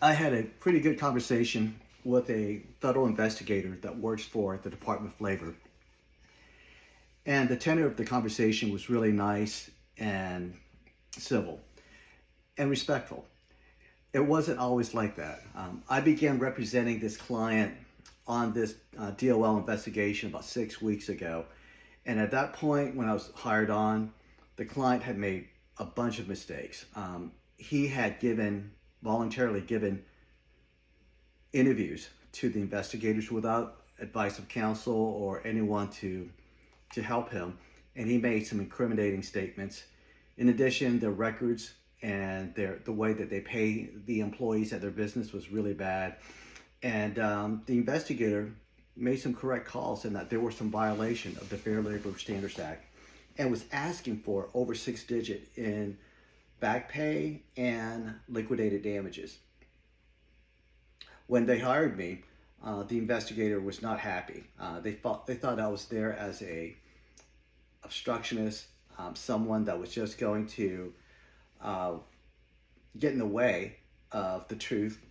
I had a pretty good conversation with a federal investigator that works for the Department of Labor. And the tenor of the conversation was really nice and civil and respectful. It wasn't always like that. I began representing this client on this DOL investigation about 6 weeks ago. And at that point, when I was hired on, the client had made a bunch of mistakes. He had voluntarily given interviews to the investigators without advice of counsel or anyone to help him, and he made some incriminating statements. In addition, their records and the way that they pay the employees at their business was really bad. And the investigator made some correct calls in that there was some violation of the Fair Labor Standards Act and was asking for over 6-digit in back pay and liquidated damages. When they hired me, the investigator was not happy. They thought I was there as a obstructionist, someone that was just going to get in the way of the truth.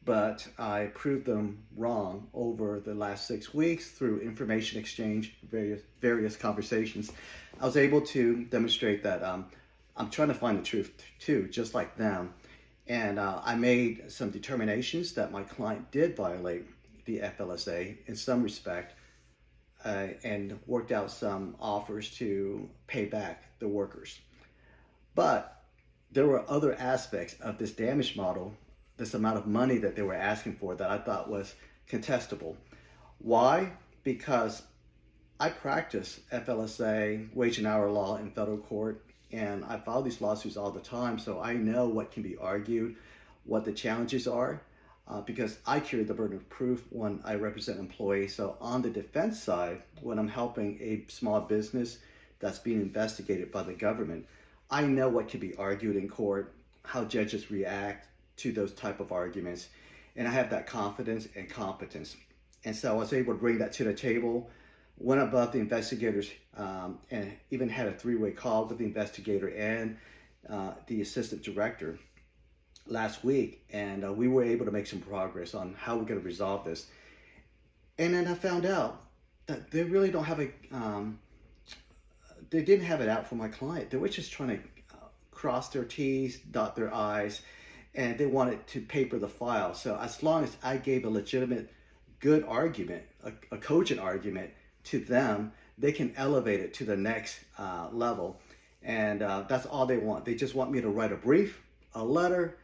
But I proved them wrong over the last 6 weeks through information exchange, various conversations. I was able to demonstrate that I'm trying to find the truth too, just like them. And I made some determinations that my client did violate the FLSA in some respect, and worked out some offers to pay back the workers. But there were other aspects of this damage model, this amount of money that they were asking for, that I thought was contestable. Why? Because I practice FLSA, wage and hour law in federal court, and I file these lawsuits all the time, so I know what can be argued, what the challenges are, because I carry the burden of proof when I represent employees. So on the defense side, when I'm helping a small business that's being investigated by the government, I know what can be argued in court, how judges react to those type of arguments, and I have that confidence and competence. And so I was able to bring that to the table, went above the investigators, and even had a 3-way call with the investigator and the assistant director last week, and we were able to make some progress on how we're going to resolve this. And then I found out that they really don't have they didn't have it out for my client. They were just trying to cross their T's, dot their I's, and they wanted to paper the file. So as long as I gave a legitimate, good argument, a cogent argument to them, they can elevate it to the next level. And that's all they want. They just want me to write a brief, a letter,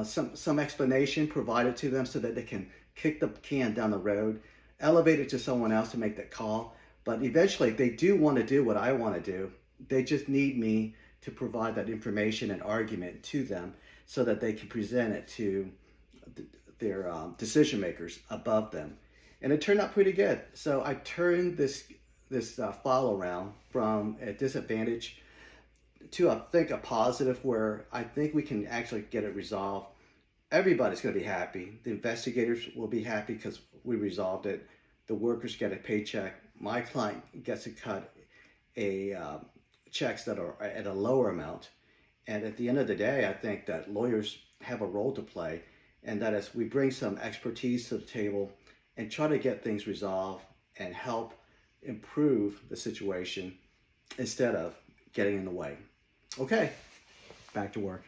some explanation provided to them so that they can kick the can down the road, elevate it to someone else to make that call. But eventually they do want to do what I want to do. They just need me to provide that information and argument to them so that they can present it to their decision makers above them. And it turned out pretty good. So I turned this file around from a disadvantage to, I think, a positive, where I think we can actually get it resolved. Everybody's going to be happy. The investigators will be happy because we resolved it. The workers get a paycheck. My client gets to cut checks that are at a lower amount. And at the end of the day, I think that lawyers have a role to play, and that is we bring some expertise to the table and try to get things resolved and help improve the situation instead of getting in the way. Okay, back to work.